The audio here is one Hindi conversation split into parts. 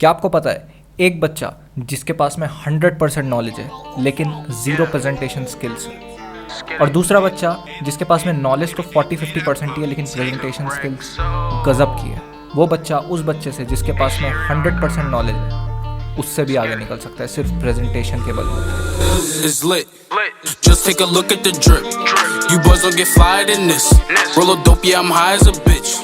क्या आपको पता है, एक बच्चा जिसके पास में 100% नॉलेज है लेकिन ज़ीरो प्रेजेंटेशन स्किल्स है, और दूसरा बच्चा जिसके पास में नॉलेज तो 40-50% ही है लेकिन प्रेजेंटेशन स्किल्स गज़ब की है, वो बच्चा उस बच्चे से जिसके पास में 100% नॉलेज है उससे भी आगे निकल सकता है सिर्फ प्रेजेंटेशन के बल पर। It's lit. Just take a look at the drip. You boys don't get flyer than this. Roll a dope, yeah, I'm high as a bitch.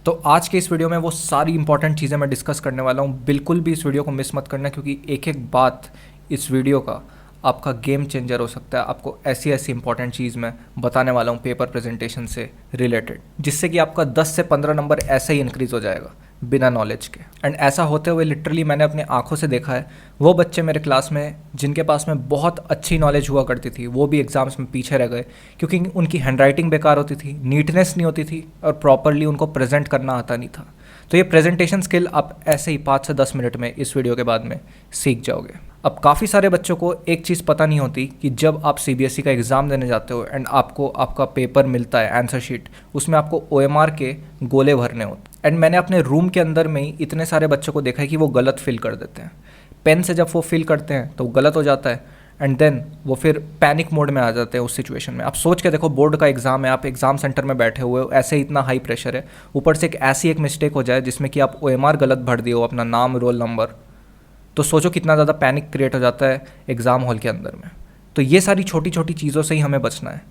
तो आज के इस वीडियो में वो सारी इंपॉर्टेंट चीज़ें मैं डिस्कस करने वाला हूँ। बिल्कुल भी इस वीडियो को मिस मत करना, क्योंकि एक एक बात इस वीडियो का आपका गेम चेंजर हो सकता है। आपको ऐसी ऐसी इंपॉर्टेंट चीज़ मैं बताने वाला हूँ पेपर प्रेजेंटेशन से रिलेटेड, जिससे कि आपका 10 से 15 नंबर ऐसे ही इंक्रीज़ हो जाएगा बिना नॉलेज के। एंड ऐसा होते हुए लिटरली मैंने अपने आंखों से देखा है। वो बच्चे मेरे क्लास में जिनके पास में बहुत अच्छी नॉलेज हुआ करती थी, वो भी एग्ज़ाम्स में पीछे रह गए क्योंकि उनकी हैंडराइटिंग बेकार होती थी, नीटनेस नहीं होती थी और प्रॉपरली उनको प्रेजेंट करना आता नहीं था। तो ये प्रेजेंटेशन स्किल आप ऐसे ही 5 से 10 मिनट में इस वीडियो के बाद में सीख जाओगे। अब काफ़ी सारे बच्चों को एक चीज़ पता नहीं होती कि जब आप सीबीएसई का एग्ज़ाम देने जाते हो एंड आपको आपका पेपर मिलता है आंसर शीट, उसमें आपको ओएमआर के गोले भरने होते। एंड मैंने अपने रूम के अंदर में ही इतने सारे बच्चों को देखा है कि वो गलत फिल कर देते हैं। पेन से जब वो फिल करते हैं तो गलत हो जाता है एंड देन वो फिर पैनिक मोड में आ जाते हैं उस सिचुएशन में। आप सोच के देखो, बोर्ड का एग्ज़ाम है, आप एग्ज़ाम सेंटर में बैठे हुए हो, ऐसे ही इतना हाई प्रेशर है, ऊपर से एक मिस्टेक हो जाए जिसमें कि आप ओएमआर गलत भर दिए हो, अपना नाम रोल नंबर, तो सोचो कितना ज़्यादा पैनिक क्रिएट हो जाता है एग्ज़ाम हॉल के अंदर में। तो ये सारी छोटी छोटी चीज़ों से ही हमें बचना है।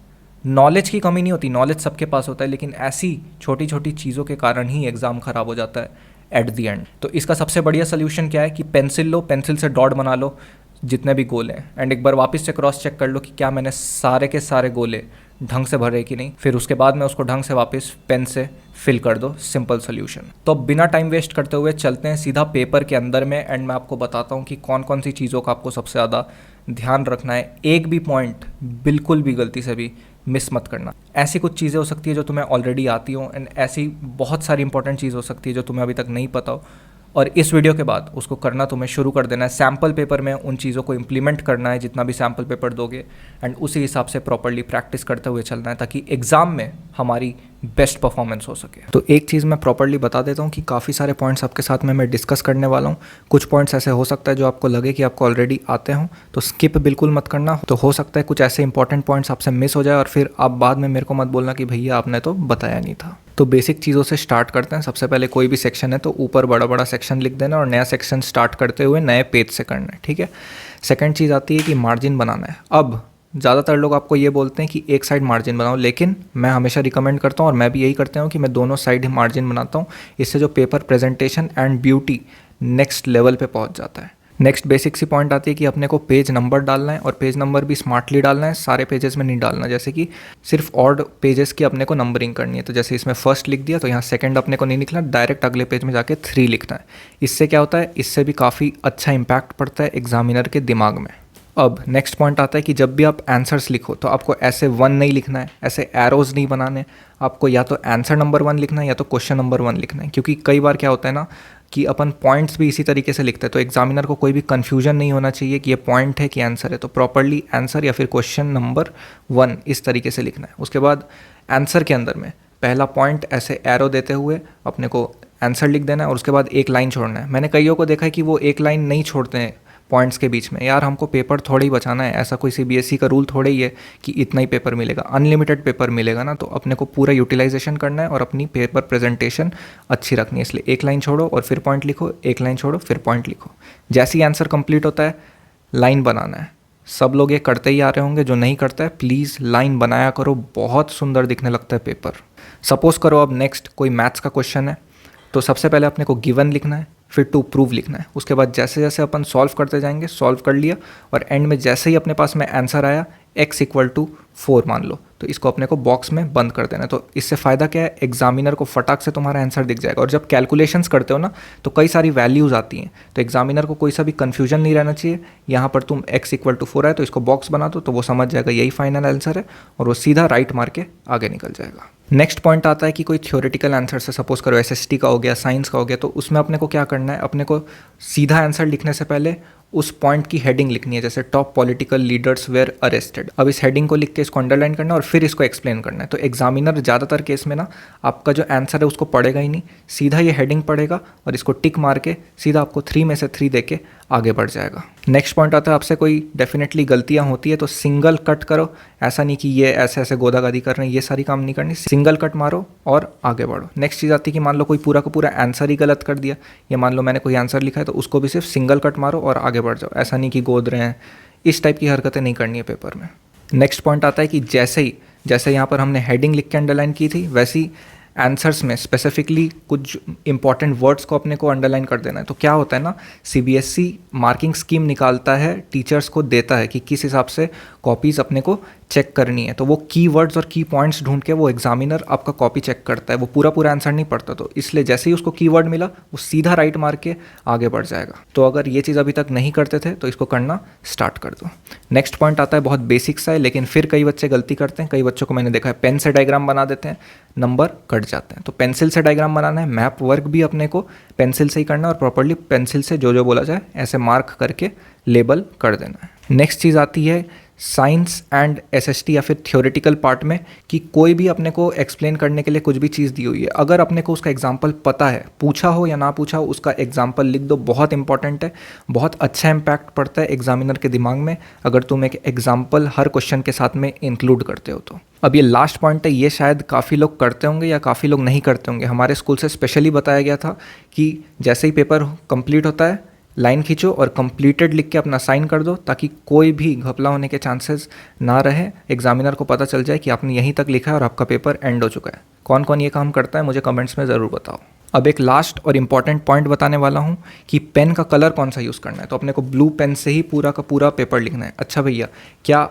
नॉलेज की कमी नहीं होती, नॉलेज सबके पास होता है, लेकिन ऐसी छोटी छोटी चीज़ों के कारण ही एग्ज़ाम ख़राब हो जाता है एट दी एंड। तो इसका सबसे बढ़िया सोल्यूशन क्या है कि पेंसिल लो, पेंसिल से डॉट बना लो जितने भी गोले हैं, एंड एक बार वापस से क्रॉस चेक कर लो कि क्या मैंने सारे के सारे गोले ढंग से भरे कि नहीं। फिर उसके बाद में उसको ढंग से वापस पेन से फिल कर दो। Simple solution. तो बिना टाइम वेस्ट करते हुए चलते हैं सीधा पेपर के अंदर में, एंड मैं आपको बताता हूँ कि कौन कौन सी चीज़ों का आपको सबसे ज़्यादा ध्यान रखना है। एक भी पॉइंट बिल्कुल भी गलती से भी मिस मत करना। ऐसी कुछ चीज़ें हो सकती है जो तुम्हें ऑलरेडी आती हो, एंड ऐसी बहुत सारी इंपॉर्टेंट चीज़ हो सकती है जो तुम्हें अभी तक नहीं पता हो, और इस वीडियो के बाद उसको करना तुम्हें शुरू कर देना है। सैम्पल पेपर में उन चीज़ों को इम्प्लीमेंट करना है जितना भी सैम्पल पेपर दोगे, एंड उसी हिसाब से प्रॉपर्ली प्रैक्टिस करते हुए चलना है ताकि एग्ज़ाम में हमारी बेस्ट परफॉर्मेंस हो सके। तो एक चीज़ मैं प्रॉपर्ली बता देता हूँ कि काफ़ी सारे पॉइंट्स आपके साथ में मैं डिस्कस करने वाला हूँ। कुछ पॉइंट्स ऐसे हो सकता है जो आपको लगे कि आपको ऑलरेडी आते हों, तो स्किप बिल्कुल मत करना। तो हो सकता है कुछ ऐसे इंपॉर्टेंट पॉइंट्स आपसे मिस हो जाए और फिर आप बाद में मेरे को मत बोलना कि भैया आपने तो बताया नहीं था। तो बेसिक चीज़ों से स्टार्ट करते हैं। सबसे पहले कोई भी सेक्शन है तो ऊपर बड़ा बड़ा सेक्शन लिख देना और नया सेक्शन स्टार्ट करते हुए नए पेज से करना है, ठीक है। सेकंड चीज़ आती है कि मार्जिन बनाना है। अब ज़्यादातर लोग आपको ये बोलते हैं कि एक साइड मार्जिन बनाओ, लेकिन मैं हमेशा रिकमेंड करता हूँ और मैं भी यही करता हूँ कि मैं दोनों साइड मार्जिन बनाता हूँ। इससे जो paper presentation and beauty next level पे पहुँच जाता है। नेक्स्ट बेसिक सी पॉइंट आती है कि अपने को पेज नंबर डालना है, और पेज नंबर भी स्मार्टली डालना है, सारे पेजेस में नहीं डालना। जैसे कि सिर्फ ऑड पेजेस की अपने को नंबरिंग करनी है, तो जैसे इसमें फर्स्ट लिख दिया तो यहाँ सेकंड अपने को नहीं लिखना, डायरेक्ट अगले पेज में जाके 3 लिखना है। इससे क्या होता है, इससे भी काफ़ी अच्छा इम्पैक्ट पड़ता है एग्जामिनर के दिमाग में। अब नेक्स्ट पॉइंट आता है कि जब भी आप आंसर्स लिखो तो आपको ऐसे 1 नहीं लिखना है, ऐसे एरोज नहीं बनाने। आपको या तो आंसर नंबर 1 लिखना है या तो क्वेश्चन नंबर 1 लिखना है, क्योंकि कई बार क्या होता है ना कि अपन पॉइंट्स भी इसी तरीके से लिखते हैं, तो एग्जामिनर को कोई भी कन्फ्यूजन नहीं होना चाहिए कि ये पॉइंट है कि आंसर है। तो प्रॉपर्ली आंसर या फिर क्वेश्चन नंबर 1 इस तरीके से लिखना है। उसके बाद आंसर के अंदर में पहला पॉइंट ऐसे एरो देते हुए अपने को आंसर लिख देना है, और उसके बाद एक लाइन छोड़ना है। मैंने कईयों को देखा है कि वो एक लाइन नहीं छोड़ते हैं पॉइंट्स के बीच में। यार हमको पेपर थोड़ा ही बचाना है, ऐसा कोई सीबीएसई का रूल थोड़ा ही है कि इतना ही पेपर मिलेगा। अनलिमिटेड पेपर मिलेगा ना, तो अपने को पूरा यूटिलाइजेशन करना है और अपनी पेपर प्रेजेंटेशन अच्छी रखनी है। इसलिए एक लाइन छोड़ो और फिर पॉइंट लिखो, एक लाइन छोड़ो फिर पॉइंट लिखो। जैसे ही आंसर कंप्लीट होता है लाइन बनाना है। सब लोग ये करते ही आ रहे होंगे, जो नहीं करता है प्लीज़ लाइन बनाया करो, बहुत सुंदर दिखने लगता है पेपर। सपोज करो अब नेक्स्ट कोई मैथ्स का क्वेश्चन है, तो सबसे पहले अपने को गिवन लिखना है, फिर टू प्रूव लिखना है। उसके बाद जैसे जैसे अपन सॉल्व करते जाएंगे, सॉल्व कर लिया और एंड में जैसे ही अपने पास में आंसर आया x = 4 मान लो, तो इसको अपने को बॉक्स में बंद कर देना है। तो इससे फ़ायदा क्या है, एग्जामिनर को फटाक से तुम्हारा आंसर दिख जाएगा। और जब कैलकुलेशंस करते हो ना तो कई सारी वैल्यूज़ आती हैं, तो एग्जामिनर को कोई सा भी कन्फ्यूजन नहीं रहना चाहिए। यहाँ पर तुम x = 4 है तो इसको बॉक्स बना दो, तो वो समझ जाएगा यही फाइनल आंसर है और वो सीधा राइट मार के आगे निकल जाएगा। नेक्स्ट पॉइंट आता है कि कोई थ्योरेटिकल आंसर से, सपोज करो एसएसटी का हो गया, साइंस का हो गया, तो उसमें अपने को क्या करना है, अपने को सीधा आंसर लिखने से पहले उस पॉइंट की हेडिंग लिखनी है, जैसे top political leaders were arrested. अब इस हेडिंग को लिख के इसको अंडरलाइन करना है और फिर इसको एक्सप्लेन करना है। तो एग्जामिनर ज़्यादातर केस में ना आपका जो आंसर है उसको पढ़ेगा ही नहीं, सीधा ये हेडिंग पढ़ेगा और इसको टिक मार के सीधा आपको 3 में से 3 दे के आगे बढ़ जाएगा। नेक्स्ट पॉइंट आता है, आपसे कोई डेफिनेटली गलतियां होती है तो सिंगल कट करो। ऐसा नहीं कि ये ऐसे ऐसे गोदागादी कर रहे हैं, ये सारी काम नहीं करनी, सिंगल कट मारो और आगे बढ़ो। नेक्स्ट चीज़ आती है कि मान लो कोई पूरा का पूरा आंसर ही गलत कर दिया, या मान लो मैंने कोई आंसर लिखा है तो उसको भी सिर्फ सिंगल कट मारो और आगे बढ़ जाओ। ऐसा नहीं कि गोद रहे हैं, इस टाइप की हरकतें नहीं करनी है पेपर में। नेक्स्ट पॉइंट आता है कि जैसे यहाँ पर हमने हेडिंग लिख के अंडरलाइन की थी, वैसी आंसर्स में स्पेसिफिकली कुछ इंपॉर्टेंट वर्ड्स को अपने को अंडरलाइन कर देना है। तो क्या होता है ना, सीबीएसई मार्किंग स्कीम निकालता है, टीचर्स को देता है कि किस हिसाब से कॉपीज़ अपने को चेक करनी है। तो वो कीवर्ड्स और की पॉइंट्स ढूंढ के वो एग्जामिनर आपका कॉपी चेक करता है, वो पूरा आंसर नहीं पढ़ता। तो इसलिए जैसे ही उसको कीवर्ड मिला वो सीधा राइट मार के आगे बढ़ जाएगा। तो अगर ये चीज़ अभी तक नहीं करते थे तो इसको करना स्टार्ट कर दो। नेक्स्ट पॉइंट आता है, बहुत बेसिक सा है लेकिन फिर कई बच्चे गलती करते हैं। कई बच्चों को मैंने देखा है पेन से डायग्राम बना देते हैं, नंबर कट जाते हैं। तो पेंसिल से डायग्राम बनाना है, मैप वर्क भी अपने को पेंसिल से ही करना है और प्रॉपर्ली पेंसिल से जो बोला जाए ऐसे मार्क करके लेबल कर देना है। नेक्स्ट चीज़ आती है साइंस एंड एसएसटी या फिर थ्योरेटिकल पार्ट में, कि कोई भी अपने को एक्सप्लेन करने के लिए कुछ भी चीज़ दी हुई है, अगर अपने को उसका एग्जांपल पता है, पूछा हो या ना पूछा हो, उसका एग्जांपल लिख दो। बहुत इंपॉर्टेंट है, बहुत अच्छा इम्पैक्ट पड़ता है एग्जामिनर के दिमाग में अगर तुम एक एग्जाम्पल हर क्वेश्चन के साथ में इंक्लूड करते हो तो। अब ये लास्ट पॉइंट है, ये शायद काफ़ी लोग करते होंगे या काफ़ी लोग नहीं करते होंगे। हमारे स्कूल से स्पेशली बताया गया था कि जैसे ही पेपर कंप्लीट होता है लाइन खींचो और कंप्लीटेड लिख के अपना साइन कर दो, ताकि कोई भी घपला होने के चांसेस ना रहे। एग्जामिनर को पता चल जाए कि आपने यहीं तक लिखा है और आपका पेपर एंड हो चुका है। कौन कौन ये काम करता है मुझे कमेंट्स में ज़रूर बताओ। अब एक लास्ट और इम्पॉर्टेंट पॉइंट बताने वाला हूँ कि पेन का कलर कौन सा यूज़ करना है। तो अपने को ब्लू पेन से ही पूरा का पूरा पेपर लिखना है। अच्छा भैया, क्या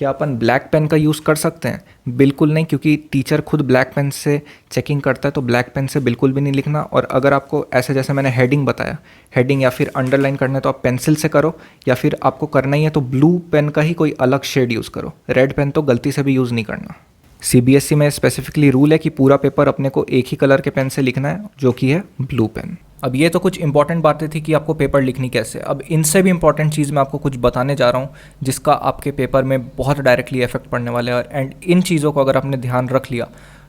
अपन ब्लैक पेन का यूज़ कर सकते हैं? बिल्कुल नहीं, क्योंकि टीचर खुद ब्लैक पेन से चेकिंग करता है, तो ब्लैक पेन से बिल्कुल भी नहीं लिखना। और अगर आपको ऐसे जैसे मैंने हेडिंग बताया, हेडिंग या फिर अंडरलाइन करना है तो आप पेंसिल से करो, या फिर आपको करना ही है तो ब्लू पेन का ही कोई अलग शेड यूज़ करो। रेड पेन तो गलती से भी यूज़ नहीं करना। सीबीएसई में स्पेसिफिकली रूल है कि पूरा पेपर अपने को एक ही कलर के पेन से लिखना है, जो कि है ब्लू पेन। अब ये तो कुछ इंपॉर्टेंट बातें थी कि आपको पेपर लिखनी कैसे। अब इनसे भी इंपॉर्टेंट चीज़ मैं आपको कुछ बताने जा रहा हूँ जिसका आपके पेपर में बहुत डायरेक्टली इफेक्ट पड़ने वाले है। एंड इन चीज़ों को अगर आपने ध्यान रख लिया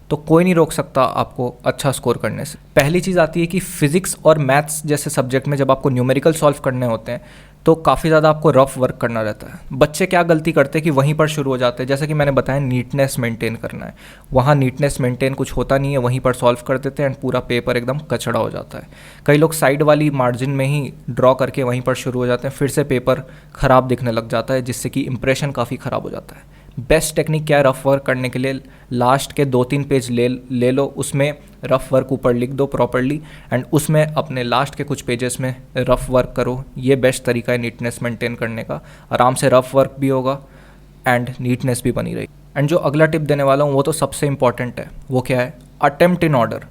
तो कोई नहीं रोक सकता आपको अच्छा स्कोर करने से। पहली चीज़ आती है कि फिजिक्स और मैथ्स जैसे सब्जेक्ट में जब आपको न्यूमेरिकल सॉल्व करने होते हैं तो काफ़ी ज़्यादा आपको रफ वर्क करना रहता है। बच्चे क्या गलती करते हैं कि वहीं पर शुरू हो जाते हैं, जैसे कि मैंने बताया नीटनेस मेंटेन करना है, वहाँ नीटनेस मेंटेन कुछ होता नहीं है, वहीं पर सॉल्व कर देते हैं एंड पूरा पेपर एकदम कचड़ा हो जाता है। कई लोग साइड वाली मार्जिन में ही ड्रॉ करके वहीं पर शुरू हो जाते हैं, फिर से पेपर ख़राब दिखने लग जाता है, जिससे कि इंप्रेशन काफ़ी ख़राब हो जाता है। बेस्ट टेक्निक क्या है रफ वर्क करने के लिए? लास्ट के 2-3 पेज ले लो, उसमें रफ वर्क ऊपर लिख दो प्रॉपर्ली एंड उसमें अपने लास्ट के कुछ पेजेस में रफ वर्क करो। ये बेस्ट तरीका है नीटनेस मेंटेन करने का। आराम से रफ वर्क भी होगा एंड नीटनेस भी बनी रहेगी। एंड जो अगला टिप देने वाला हूँ वो तो सबसे इंपॉर्टेंट है। वो क्या है? Attempt in order.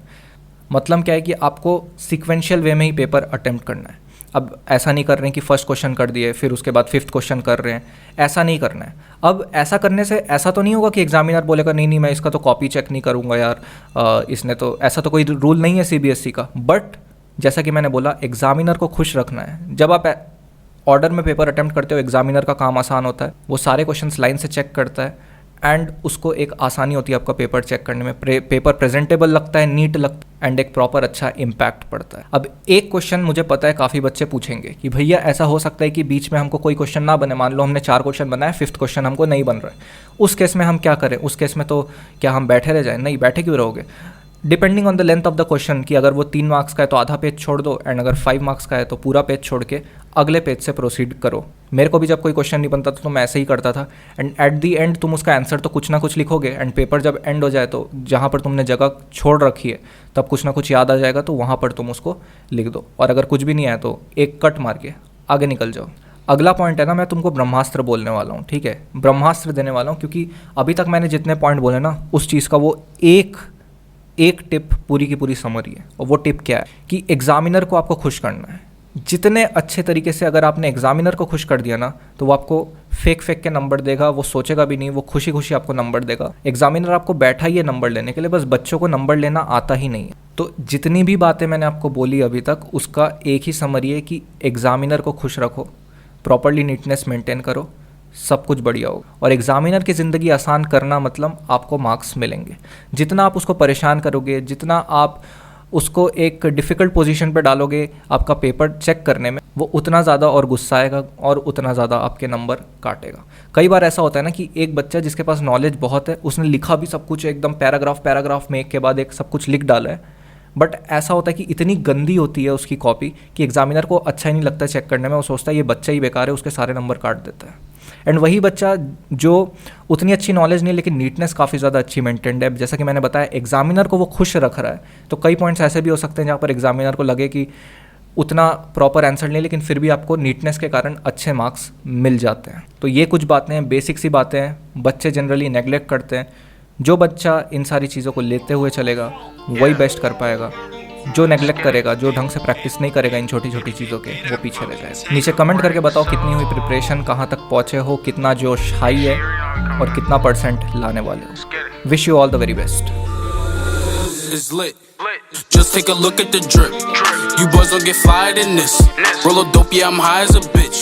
मतलब क्या है कि आपको सिक्वेंशियल वे में ही पेपर अटेम्प्ट करना है। अब ऐसा नहीं कर रहे हैं कि फर्स्ट क्वेश्चन कर दिए फिर उसके बाद 5th क्वेश्चन कर रहे हैं, ऐसा नहीं करना है। अब ऐसा करने से ऐसा तो नहीं होगा कि एग्जामिनर बोलेगा नहीं मैं इसका तो कॉपी चेक नहीं करूँगा यार, इसने तो, ऐसा तो कोई रूल नहीं है सीबीएसई का। बट जैसा कि मैंने बोला, एग्जामिनर को खुश रखना है। जब आप ऑर्डर में पेपर अटेम्प्ट करते हो, एग्जामिनर का काम आसान होता है, वो सारे क्वेश्चंस लाइन से चेक करता है एंड उसको एक आसानी होती है आपका पेपर चेक करने में। पेपर प्रेजेंटेबल लगता है, नीट लगता है एंड एक प्रॉपर अच्छा इम्पैक्ट पड़ता है। अब एक क्वेश्चन मुझे पता है काफ़ी बच्चे पूछेंगे कि भैया ऐसा हो सकता है कि बीच में हमको कोई क्वेश्चन ना बने, मान लो हमने 4 क्वेश्चन बनाए, 5th क्वेश्चन हमको नहीं बन रहा है, उस केस में हम क्या करें? उस केस में तो क्या हम बैठे रह जाएं? नहीं, बैठे क्यों रहोगे? Depending on the length of the question, कि अगर वो 3 मार्क्स का है तो आधा पेज छोड़ दो एंड अगर 5 मार्क्स का है तो पूरा पेज छोड़ के अगले पेज से प्रोसीड करो। मेरे को भी जब कोई क्वेश्चन नहीं बनता था तो मैं ऐसे ही करता था एंड एट दी एंड तुम उसका आंसर तो कुछ ना कुछ लिखोगे एंड पेपर जब एंड हो जाए तो जहाँ पर तुमने जगह छोड़ रखी है तब कुछ ना कुछ याद आ जाएगा, तो वहाँ पर तुम उसको लिख दो। और अगर कुछ भी नहीं आया तो एक कट मार के आगे निकल जाओ। अगला पॉइंट है ना, मैं तुमको ब्रह्मास्त्र बोलने वाला हूँ, ठीक है? ब्रह्मास्त्र देने वाला हूँ क्योंकि अभी तक मैंने जितने पॉइंट बोले ना उस चीज़ का वो एक टिप पूरी की पूरी समरी है। और वो टिप क्या है कि एग्जामिनर को आपको खुश करना है। जितने अच्छे तरीके से अगर आपने एग्जामिनर को खुश कर दिया ना, तो वो आपको फेक के नंबर देगा, वो सोचेगा भी नहीं, वो खुशी खुशी आपको नंबर देगा। एग्जामिनर आपको बैठा ही है नंबर लेने के लिए, बस बच्चों को नंबर लेना आता ही नहीं है। तो जितनी भी बातें मैंने आपको बोली अभी तक, उसका एक ही समरी है कि एग्जामिनर को खुश रखो, प्रॉपरली नीटनेस मेंटेन करो, सब कुछ बढ़िया होगा। और एग्जामिनर की ज़िंदगी आसान करना मतलब आपको मार्क्स मिलेंगे। जितना आप उसको परेशान करोगे, जितना आप उसको एक डिफ़िकल्ट पोजीशन पे डालोगे आपका पेपर चेक करने में, वो उतना ज़्यादा और गुस्सा आएगा और उतना ज़्यादा आपके नंबर काटेगा। कई बार ऐसा होता है ना कि एक बच्चा जिसके पास नॉलेज बहुत है, उसने लिखा भी सब कुछ एकदम पैराग्राफ में एक के बाद एक सब कुछ लिख डाला है, बट ऐसा होता है कि इतनी गंदी होती है उसकी कॉपी कि एग्जामिनर को अच्छा ही नहीं लगता चेक करने में। वो सोचता है ये बच्चा ही बेकार है, उसके सारे नंबर काट देता है। एंड वही बच्चा जो उतनी अच्छी नॉलेज नहीं लेकिन नीटनेस काफ़ी ज़्यादा अच्छी मेंटेन्ड है, जैसा कि मैंने बताया एग्जामिनर को वो खुश रख रहा है। तो कई पॉइंट्स ऐसे भी हो सकते हैं जहाँ पर एग्जामिनर को लगे कि उतना प्रॉपर आंसर नहीं, लेकिन फिर भी आपको नीटनेस के कारण अच्छे मार्क्स मिल जाते हैं। तो ये कुछ बातें हैं, बेसिक सी बातें हैं, बच्चे जनरली नेगलेक्ट करते हैं। जो बच्चा इन सारी चीज़ों को लेते हुए चलेगा वही बेस्ट कर पाएगा। जो नेगलेक्ट करेगा, जो ढंग से प्रैक्टिस नहीं करेगा इन छोटी छोटी चीज़ों के, वो पीछे रह जाएगा। नीचे कमेंट करके बताओ कितनी हुई प्रिपरेशन, कहाँ तक पहुँचे हो, कितना जोश हाई है और कितना परसेंट लाने वाले हो। Wish you all the very best. It's lit. Just take a look at the drip. You boys don't get fired in this. Roll a dope, yeah, I'm high as a bitch.